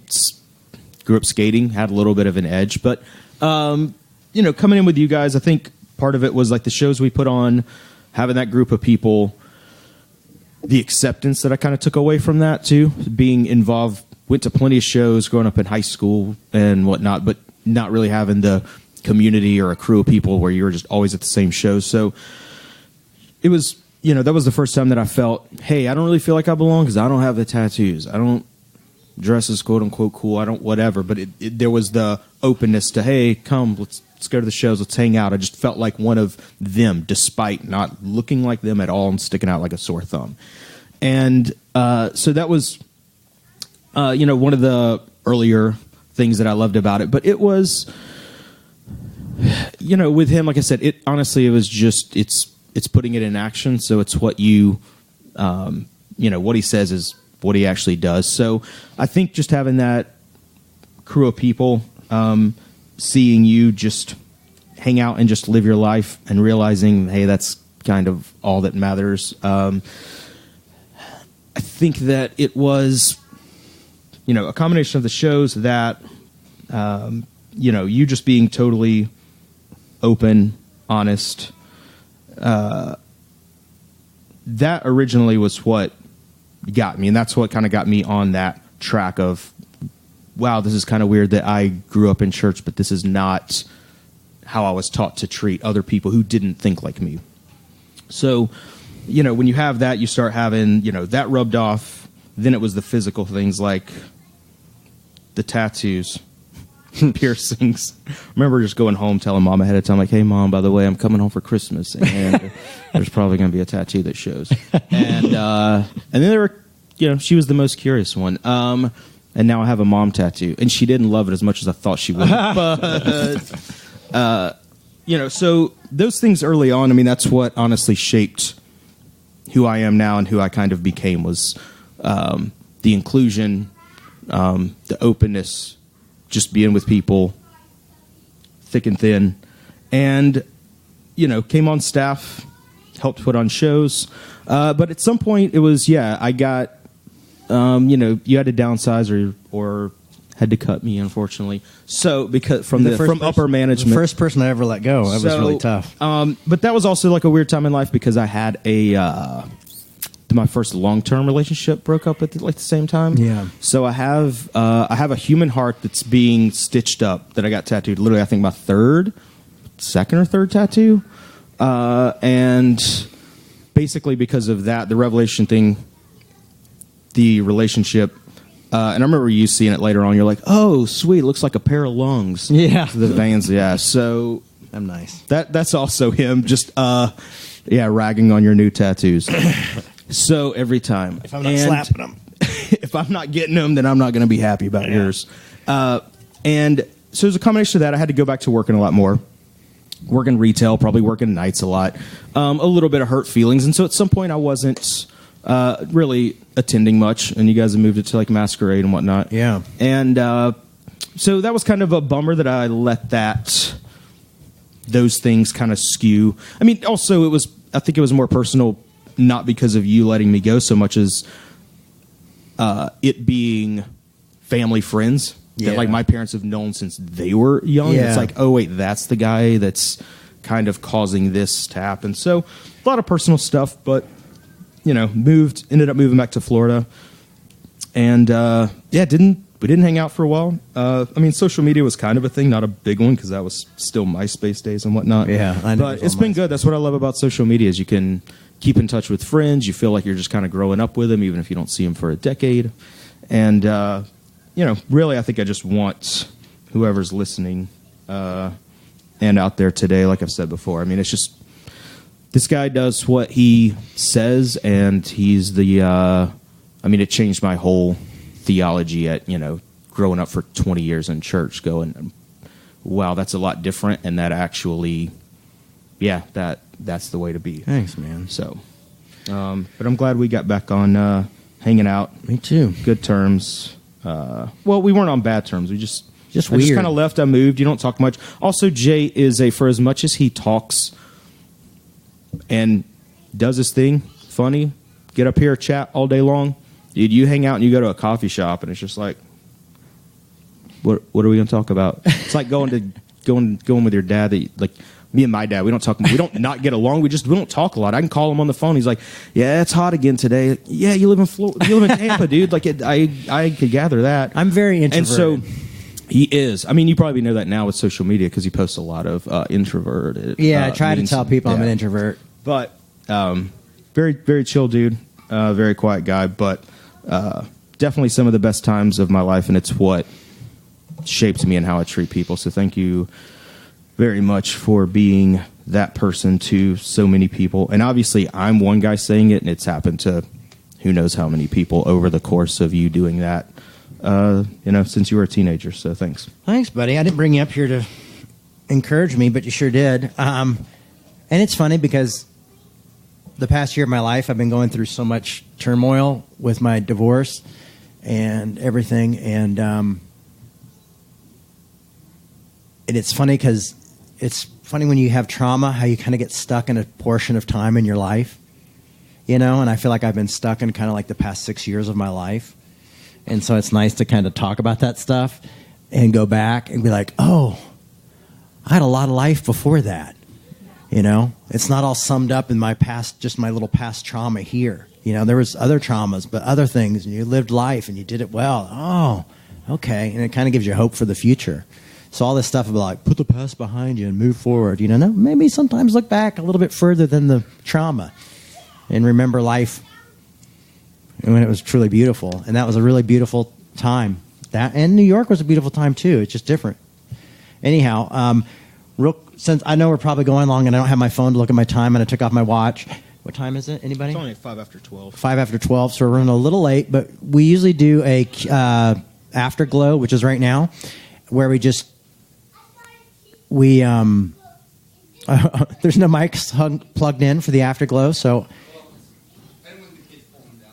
grew up skating, had a little bit of an edge, but coming in with you guys, I think part of it was like the shows we put on. Having that group of people, the acceptance that I kind of took away from that too, being involved, went to plenty of shows growing up in high school and whatnot, but not really having the community or a crew of people where you were just always at the same shows. So it was, that was the first time that I felt, hey, I don't really feel like I belong because I don't have the tattoos. I don't dress as quote unquote cool. I don't whatever, but there was the openness to, hey, come, let's go to the shows, let's hang out. I just felt like one of them, despite not looking like them at all and sticking out like a sore thumb. And so that was, one of the earlier things that I loved about it. But it was, with him, like I said, it was just, it's putting it in action. So it's what you, what he says is what he actually does. So I think just having that crew of people, seeing you just hang out and just live your life and realizing, hey, that's kind of all that matters. I think that it was, a combination of the shows that, you just being totally open, honest. That originally was what got me, and that's what kind of got me on that track of, wow, this is kind of weird that I grew up in church, but this is not how I was taught to treat other people who didn't think like me. So, when you have that, you start having, that rubbed off. Then it was the physical things like the tattoos, piercings. I remember just going home telling Mom ahead of time, like, hey, Mom, by the way, I'm coming home for Christmas, and there's probably going to be a tattoo that shows. And then there were, she was the most curious one. And now I have a mom tattoo, and she didn't love it as much as I thought she would. But, so those things early on, I mean, that's what honestly shaped who I am now and who I kind of became was the inclusion, the openness, just being with people, thick and thin. And, came on staff, helped put on shows. But at some point it was, I got... you had to downsize or had to cut me, unfortunately. So because from upper management, the first person I ever let go, that was really tough. But that was also like a weird time in life because I had my first long-term relationship broke up at the same time. Yeah. So I have a human heart that's being stitched up that I got tattooed. Literally, I think my second or third tattoo, and basically because of that, the Revelation thing. The relationship, and I remember you seeing it later on. You're like, "Oh, sweet, looks like a pair of lungs." Yeah, the veins. Yeah, so I'm nice. That's also him, just ragging on your new tattoos. So every time. If I'm not slapping them. If I'm not getting them, then I'm not going to be happy about yours. And so there's a combination of that. I had to go back to working a lot more. Working retail, probably working nights a lot. A little bit of hurt feelings. And so at some point I wasn't really attending much. And you guys have moved it to like Masquerade and whatnot. Yeah. And so that was kind of a bummer that I let those things kind of skew. I mean, also I think it was more personal, not because of you letting me go so much as it being family friends that like my parents have known since they were young. Yeah. It's like, oh wait, that's the guy that's kind of causing this to happen. So a lot of personal stuff, but ended up moving back to Florida, and we didn't hang out for a while. I mean, social media was kind of a thing, not a big one because that was still MySpace days and whatnot. Yeah, I know. But it's been good. That's what I love about social media is you can keep in touch with friends. You feel like you're just kind of growing up with them, even if you don't see them for a decade. And really, I think I just want whoever's listening and out there today, like I've said before. I mean, it's just this guy does what he says, and he's it changed my whole theology at, growing up for 20 years in church, going, wow, that's a lot different, and that actually, that's the way to be. Thanks, man. So, but I'm glad we got back on hanging out. Me too. Good terms. Well, we weren't on bad terms. We just weird. Kind of left. I moved. You don't talk much. Also, Jay is for as much as he talks and does his thing, funny, get up here, chat all day long. Dude, you hang out and you go to a coffee shop and it's just like, what are we going to talk about? It's like going with your dad. Like me and my dad, we don't not get along. We don't talk a lot. I can call him on the phone. He's like, yeah, it's hot again today. Yeah, you live in Florida. You live in Tampa, dude. Like I could gather that. I'm very introverted. And so he is. I mean, you probably know that now with social media because he posts a lot of introverted. Yeah, I try to tell people I'm an introvert. But very, very chill dude. Very quiet guy. But definitely some of the best times of my life, and it's what shaped me and how I treat people. So thank you very much for being that person to so many people. And obviously, I'm one guy saying it, and it's happened to who knows how many people over the course of you doing that, since you were a teenager. So thanks. Thanks, buddy. I didn't bring you up here to encourage me, but you sure did. And it's funny because the past year of my life, I've been going through so much turmoil with my divorce and everything. And it's funny because it's funny when you have trauma, how you kind of get stuck in a portion of time in your life, and I feel like I've been stuck in kind of like the past 6 years of my life. And so it's nice to kind of talk about that stuff and go back and be like, oh, I had a lot of life before that. It's not all summed up in my past, just my little past trauma here. There was other traumas, but other things, and you lived life and you did it well. Oh, okay. And it kind of gives you hope for the future. So all this stuff about like put the past behind you and move forward, maybe sometimes look back a little bit further than the trauma and remember life when it was truly beautiful. And that was a really beautiful time. And New York was a beautiful time too. It's just different. Anyhow, since I know we're probably going long and I don't have my phone to look at my time and I took off my watch. What time is it? Anybody? It's only 5 after 12. 5 after 12, so we're running a little late, but we usually do a afterglow, which is right now, where there's no mics plugged in for the afterglow, so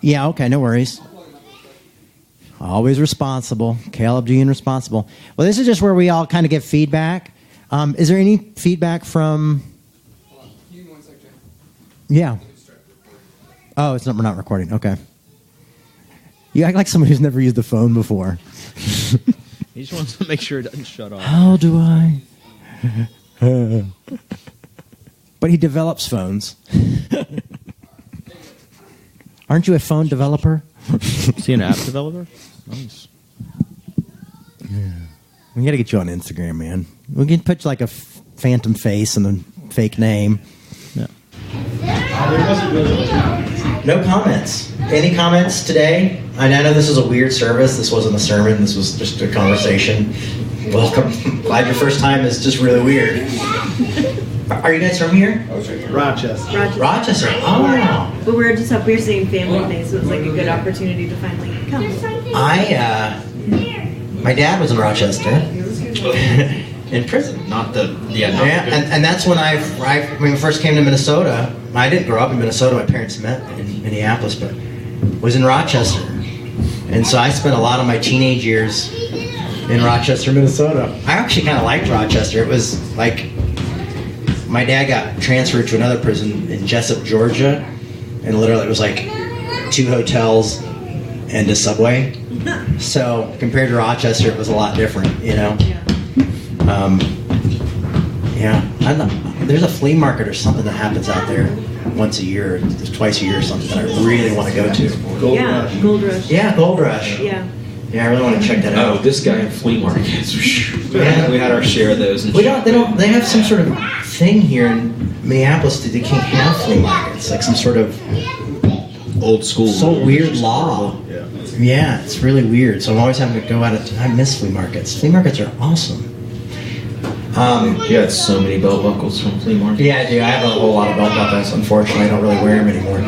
yeah, okay, no worries. Always responsible. Caleb being responsible. Well, this is just where we all kind of give feedback. Is there any feedback from... Yeah. Oh, we're not recording. Okay. You act like somebody who's never used the phone before. He just wants to make sure it doesn't shut off. How do I? But he develops phones. Aren't you a phone developer? Is he an app developer? Nice. Yeah. We got to get you on Instagram, man. We can put like a phantom face and a fake name. Yeah. No comments. Any comments today? I know this is a weird service. This wasn't a sermon. This was just a conversation. Welcome. Glad your first time is just really weird. Are you guys from here? Rochester. Rochester. Oh. But we were just up here seeing family things, so it was like a good opportunity to finally come. My dad was in Rochester. In prison. And that's when when we first came to Minnesota. I didn't grow up in Minnesota. My parents met in Minneapolis, but was in Rochester. And so I spent a lot of my teenage years in Rochester, Minnesota. I actually kind of liked Rochester. It was like my dad got transferred to another prison in Jessup, Georgia, and literally it was like 2 hotels and a subway. So compared to Rochester, it was a lot different, you know. There's a flea market or something that happens out there once a year, twice a year or something that I really want to go to. Gold Rush. Yeah, Gold Rush. Yeah. Yeah, I really want to check that out. Oh, this guy in flea markets. We had our share of those. They have some sort of thing here in Minneapolis that they can't have flea markets, like some sort of old school. So weird law. Yeah, it's really weird. So I'm always having to go out I miss flea markets. Flea markets are awesome. You had so many belt buckles from flea markets. Yeah, I do. I have a whole lot of belt buckles. Unfortunately, I don't really wear them anymore.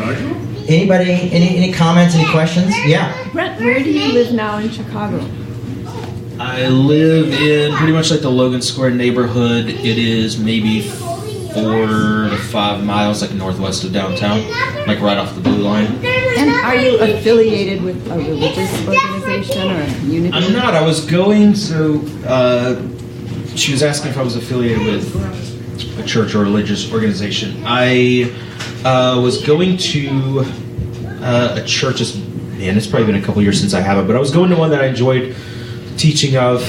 Anybody? Any comments? Any questions? Yeah. Brent, where do you live now in Chicago? I live in pretty much like the Logan Square neighborhood. It is maybe 4 to 5 miles like northwest of downtown, like right off the blue line. And are you affiliated with a religious organization or a community? I'm not. I was going, she was asking if I was affiliated with a church or religious organization. I was going to a church, it's probably been a couple years since I have it, but I was going to one that I enjoyed teaching of.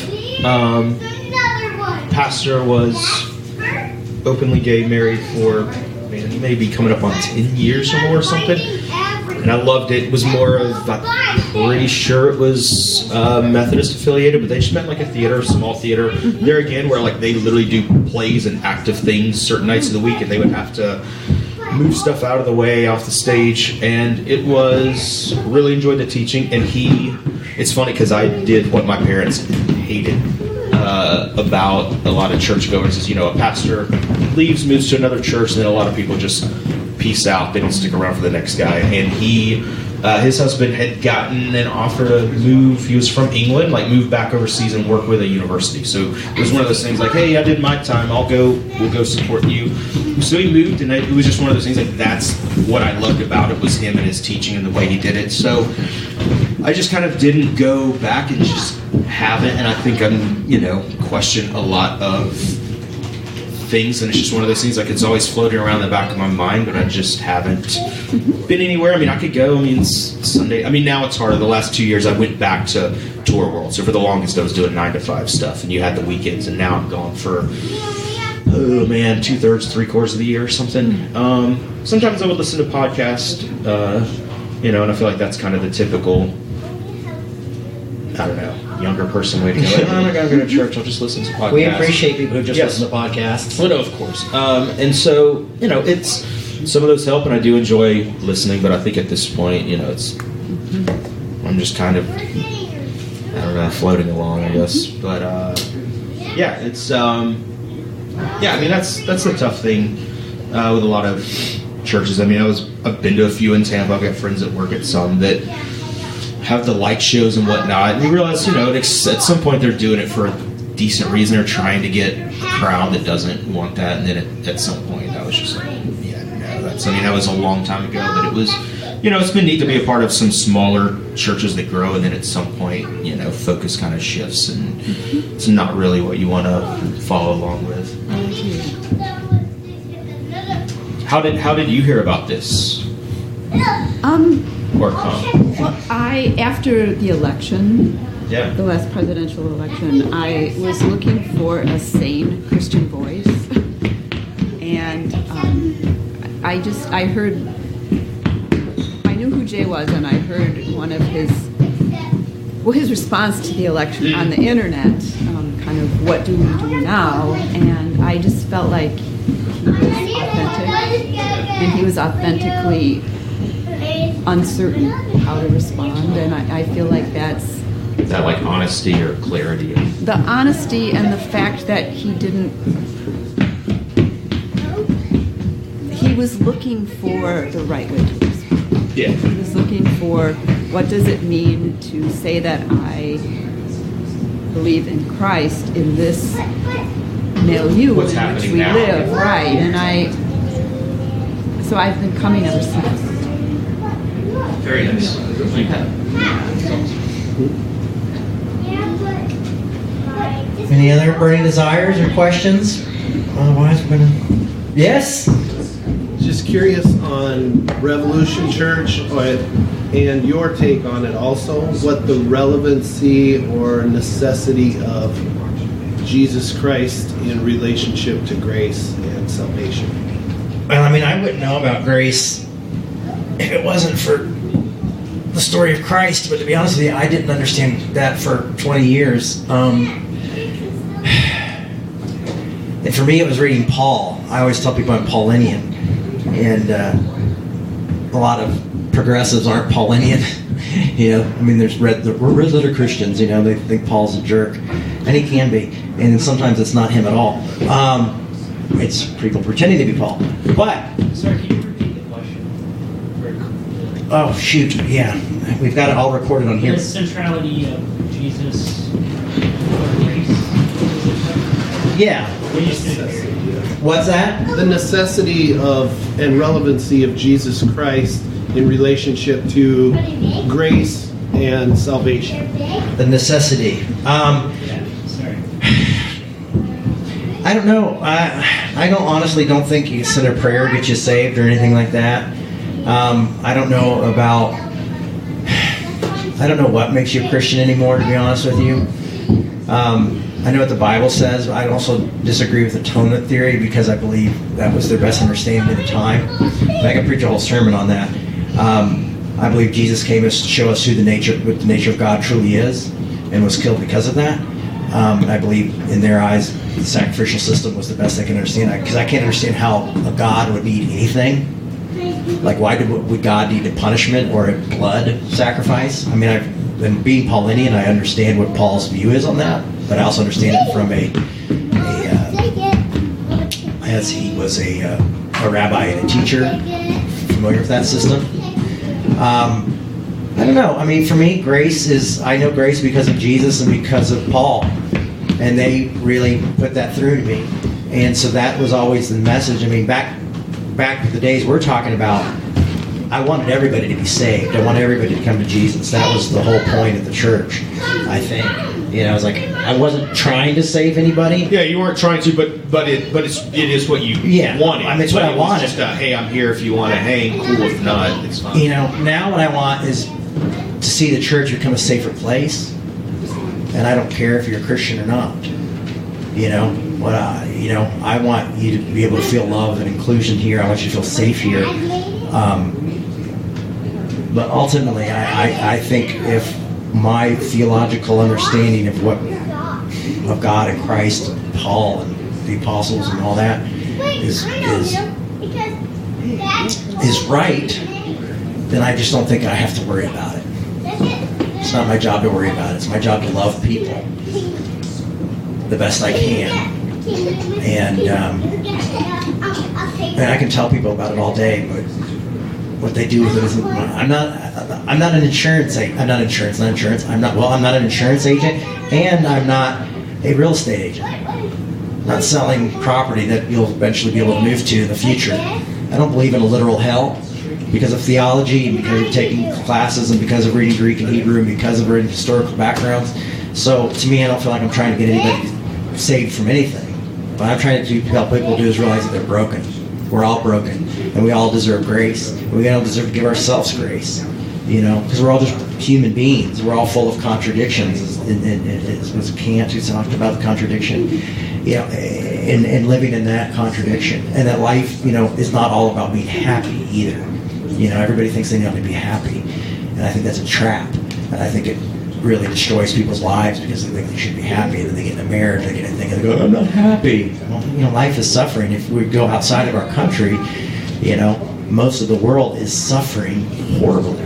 Pastor was openly gay, married for, he may be coming up on 10 years or more or something. And I loved it. It was more of, I'm pretty sure it was Methodist affiliated, but they just meant like a theater, a small theater. There again, where like they literally do plays and active things certain nights of the week, and they would have to move stuff out of the way off the stage. And it was, really enjoyed the teaching. And it's funny because I did what my parents hated about a lot of churchgoers is, a pastor leaves, moves to another church, and then a lot of people just peace out. They don't stick around for the next guy. And his husband had gotten an offer to move. He was from England, move back overseas and work with a university. So it was one of those things like, hey, I did my time. We'll go support you. So he moved, and it was just one of those things like that's what I loved about it was him and his teaching and the way he did it. So I just kind of didn't go back and just have it. And I think I'm, question a lot of things, and it's just one of those things like it's always floating around the back of my mind, but I just haven't been anywhere. I could go. Sunday. Now it's harder. The last 2 years I went back to Tour World. So for the longest I was doing 9 to 5 stuff, and you had the weekends, and now I'm gone for 2/3, 3/4 of the year or something. Sometimes I would listen to podcasts, and I feel like that's kind of the typical, younger person way to go. I'm not going to go to church. I'll just listen to podcasts. We appreciate people who just listen to podcasts. Well, no, of course. And so, it's some of those help, and I do enjoy listening. But I think at this point, I'm just kind of, floating along, I guess. But it's that's the tough thing with a lot of churches. I've been to a few in Tampa. I've got friends that work at some that have the light shows and whatnot, and you realize, at some point they're doing it for a decent reason. They're trying to get a crowd that doesn't want that, and then at some point I was just like, that was a long time ago, but it was, it's been neat to be a part of some smaller churches that grow, and then at some point, focus kind of shifts, and it's not really what you want to follow along with. How did you hear about this? Or come? Well, after the election, Yeah. the last presidential election, I was looking for a sane Christian voice, and I knew who Jay was, and I heard one of his response to the election on the internet, kind of what do we do now, and I just felt like he was authentic, and he was authentically uncertain how to respond, and I feel like that's Is that like honesty or clarity? the honesty and the fact that he didn't was looking for the right way to respond. Yeah. He was looking for, what does it mean to say that I believe in Christ in this milieu What's in which happening we now. live, right? And so I've been coming ever since. Very nice. Any other burning desires or questions? Otherwise, we're gonna. Yes. Just curious on Revolution Church and your take on it also, what the relevancy or necessity of Jesus Christ in relationship to grace and salvation. Well, I mean, I wouldn't know about grace if it wasn't for the story of Christ, but to be honest with you, I didn't understand that for 20 years. And for me, it was reading Paul. I always tell people I'm Paulinian, and a lot of progressives aren't Paulinian. I mean, we're red letter Christians. They think Paul's a jerk, and he can be, and sometimes it's not him at all. It's people pretending to be Paul. But sorry, can you repeat the question? oh shoot, yeah, we've got it all recorded on here. The centrality of Jesus' grace. Yeah. What's that? The necessity of and relevancy of Jesus Christ in relationship to grace and salvation. The necessity. Sorry. I don't know. I don't think you send a prayer to get you saved or anything like that. I don't know what makes you a Christian anymore, to be honest with you. I know what the Bible says. I also disagree with atonement theory because I believe that was their best understanding at the time. But I can preach a whole sermon on that. I believe Jesus came to show us what the nature of God truly is, and was killed because of that. And I believe in their eyes, the sacrificial system was the best they can understand. Because I can't understand how a God would need anything. Like, why would God need a punishment or a blood sacrifice? I mean, and being Paulinian, I understand what Paul's view is on that, but I also understand it from as he was a rabbi and a teacher, familiar with that system. I don't know. I mean, for me, I know grace because of Jesus and because of Paul, and they really put that through to me, and so that was always the message. I mean, back to the days we're talking about, I wanted everybody to be saved. I wanted everybody to come to Jesus. That was the whole point of the church, I think. I was like, I wasn't trying to save anybody. Yeah, you weren't trying to, but it is what you wanted. I mean, it's what I wanted. Just hey, I'm here if you want to hang. Cool, if not, it's fine. Now what I want is to see the church become a safer place, and I don't care if you're a Christian or not. I want you to be able to feel love and inclusion here. I want you to feel safe here. But ultimately, I think if my theological understanding of God and Christ, and Paul and the apostles and all that is right, then I just don't think I have to worry about it. It's not my job to worry about it. It's my job to love people the best I can. And I can tell people about it all day, but what they do with it isn't. I'm not an insurance agent. I'm not an insurance agent, and I'm not a real estate agent. I'm not selling property that you'll eventually be able to move to in the future. I don't believe in a literal hell because of theology and because of taking classes and because of reading Greek and Hebrew and because of reading historical backgrounds. So to me, I don't feel like I'm trying to get anybody saved from anything. What I'm trying to help people do is realize that they're broken. We're all broken, and we all deserve grace. We all deserve to give ourselves grace, because we're all just human beings. We're all full of contradictions. It was Kant who talked about the contradiction, and living in that contradiction, and that life, is not all about being happy either. Everybody thinks they need to be happy, and I think that's a trap, and I think it really destroys people's lives because they think they should be happy, and then they get in a marriage, they get a thing, and they go, I'm not happy. Well, life is suffering. If we go outside of our country, most of the world is suffering horribly,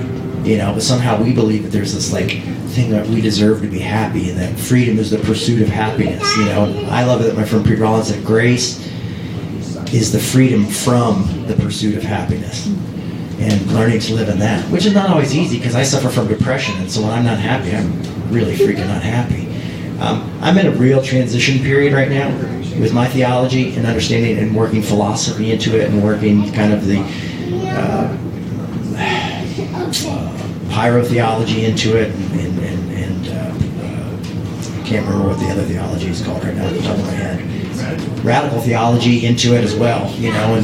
but somehow we believe that there's this thing that we deserve to be happy, and that freedom is the pursuit of happiness. I love it that my friend Pete Rollins said grace is the freedom from the pursuit of happiness and learning to live in that, which is not always easy because I suffer from depression, and so when I'm not happy, I'm really freaking not happy. I'm in a real transition period right now with my theology and understanding and working philosophy into it and working kind of the pyrotheology into it and I can't remember what the other theology is called right now at the top of my head. Radical theology into it as well, you know,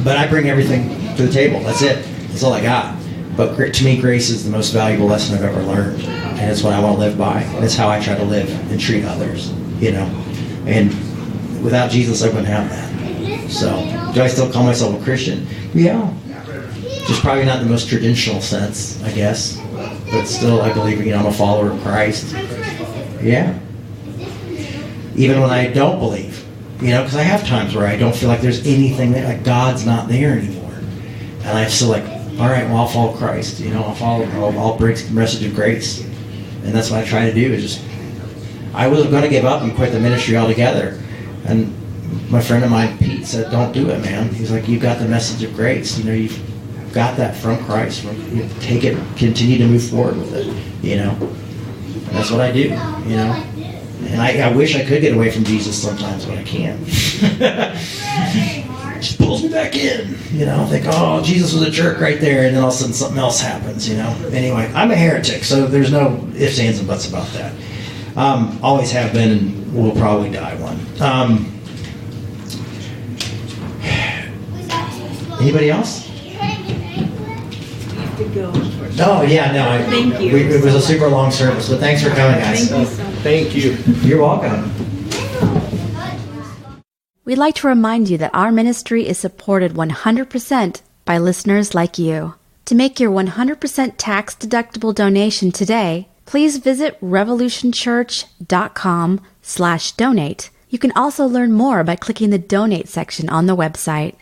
but I bring everything to the table. That's it. That's all I got. But to me, grace is the most valuable lesson I've ever learned, and it's what I want to live by. And it's how I try to live and treat others, you know. And without Jesus, I wouldn't have that. So, do I still call myself a Christian? Yeah. Just probably not in the most traditional sense, I guess. But still, I believe, you know, I'm a follower of Christ. Yeah. Even when I don't believe, you know, because I have times where I don't feel like there's anything there, like God's not there anymore. And I feel like, all right, well, I'll follow Christ. You know, I'll bring the message of grace. And that's what I try to do. Is just, I was going to give up and quit the ministry altogether. And my friend of mine, Pete, said, don't do it, man. He's like, you've got the message of grace. You know, you've got that from Christ. You take it, continue to move forward with it, you know. And that's what I do, you know. And I wish I could get away from Jesus sometimes, but I can't. Just pulls me back in, you know. Think, oh, Jesus was a jerk right there, and then all of a sudden something else happens, you know. Anyway, I'm a heretic, so there's no ifs, ands, and buts about that. Always have been, and will probably die one. Anybody else? Oh, yeah, no. Thank you. It was a super long service, but thanks for coming, guys. Thank you so much. Thank you. You're welcome. We'd like to remind you that our ministry is supported 100% by listeners like you. To make your 100% tax-deductible donation today, please visit revolutionchurch.com/donate. You can also learn more by clicking the donate section on the website.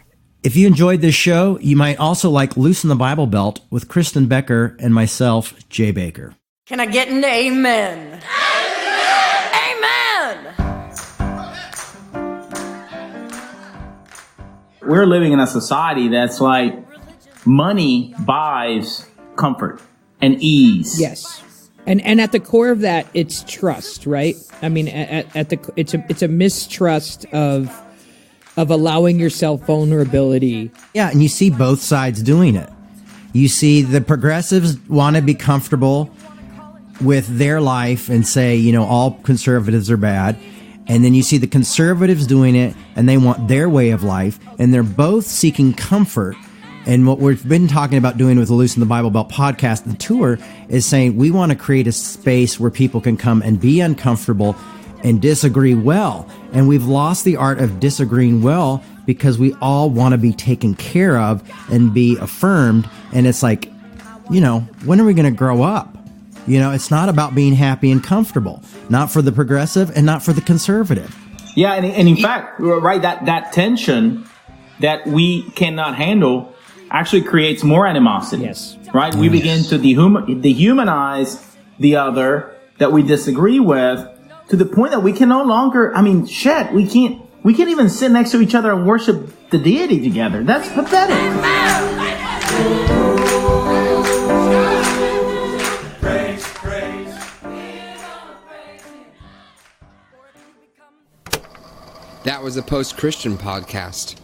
If you enjoyed this show, you might also like Loosen the Bible Belt with Kristen Becker and myself, Jay Baker. Can I get an amen? Amen! We're living in a society that's like money buys comfort and ease. Yes. And at the core of that, it's trust, right? I mean, it's a mistrust of allowing yourself vulnerability. Yeah, and you see both sides doing it. You see the progressives want to be comfortable with their life and say, you know, all conservatives are bad. And then you see the conservatives doing it and they want their way of life. And they're both seeking comfort. And what we've been talking about doing with the Loosen the Bible Belt podcast, the tour, is saying we want to create a space where people can come and be uncomfortable and disagree well. And we've lost the art of disagreeing well because we all want to be taken care of and be affirmed. And it's like, you know, when are we going to grow up? You know, it's not about being happy and comfortable, not for the progressive and not for the conservative. Yeah, and in fact, right, that tension that we cannot handle actually creates more animosity. Yes. Right? We begin to dehumanize the other that we disagree with, to the point that we can no longer, I mean, shit, we can't even sit next to each other and worship the deity together. That's pathetic. That was a Post-Christian podcast.